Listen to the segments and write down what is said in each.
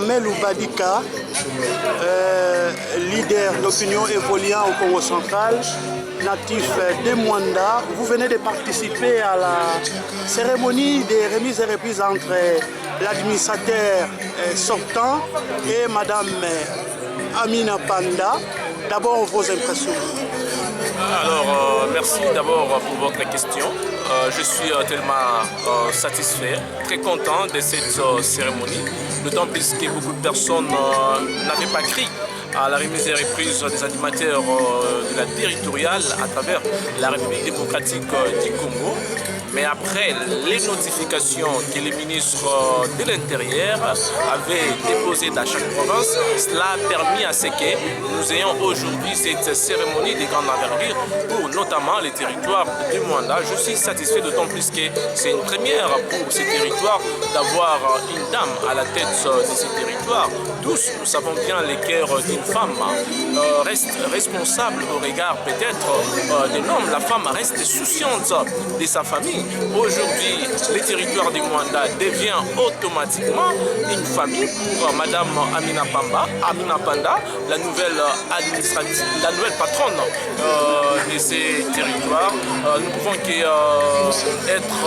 Armel Oubadika, leader d'opinion évoluant au Congo central, natif de Mwanda. Vous venez de participer à la cérémonie des remises et reprises entre l'administrateur sortant et Madame Amina Panda. D'abord, vos impressions. Alors, merci d'abord pour votre question. Je suis tellement satisfait, très content de cette cérémonie, d'autant plus que beaucoup de personnes n'avaient pas cru à la remise et reprise des animateurs de la territoriale à travers la République démocratique du Congo. Mais après les notifications que les ministres de l'Intérieur avaient déposées dans chaque province, cela a permis à ce que nous ayons aujourd'hui cette cérémonie de grande envergure pour notamment les territoires du Mwanda. Je suis satisfait d'autant plus que c'est une première pour ces territoires d'avoir une dame à la tête de ces territoires. Tous, nous savons bien les cœurs d'une femme reste responsable au regard peut-être de l'homme. La femme reste souciante de sa famille. Aujourd'hui, le territoire du Mwanda devient automatiquement une famille pour Madame Amina Panda, la nouvelle administrative, la nouvelle patronne de ces territoires. Nous pouvons être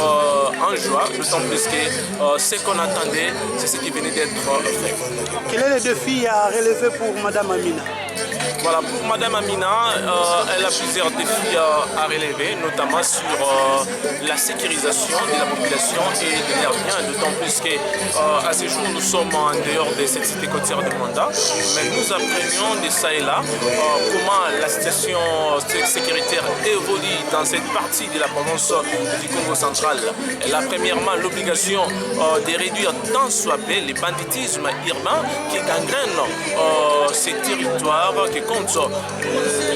en joie, d'autant plus que ce qu'on attendait, c'est ce qui venait d'être fait. Quel est le défi à relever pour Madame Amina? Voilà, pour Madame Amina, elle a plusieurs défis à relever, notamment sur la sécurisation de la population et de leurs biens, d'autant plus qu'à ce jour, nous sommes en dehors de cette cité côtière de Mwanda, mais nous apprenions de ça et là comment la situation sécuritaire évolue dans cette partie de la province du Congo central. Elle a premièrement l'obligation de réduire tant soit peu les banditismes urbains qui gangrènent ces territoires qui comptent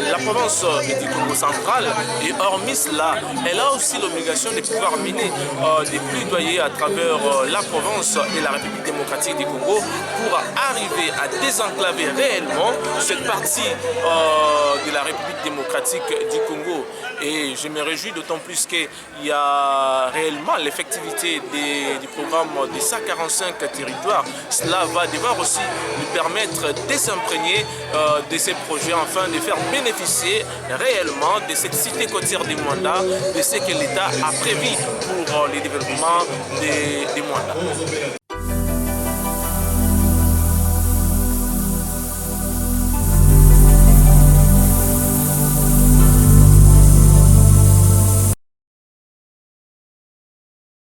la province du Congo central. Et hormis cela, elle a aussi l'obligation de pouvoir mener des plaidoyers à travers la province et la République démocratique du Congo pour arriver à désenclaver réellement cette partie de la République démocratique du Congo. Et je me réjouis d'autant plus qu'il y a réellement l'effectivité du programme des 145 territoires. Cela va devoir aussi nous permettre de s'imprégner de ces projets, afin de faire bénéficier réellement de cette cité côtière du Mwanda, de ce que l'État a prévu pour le développement des Mwanda.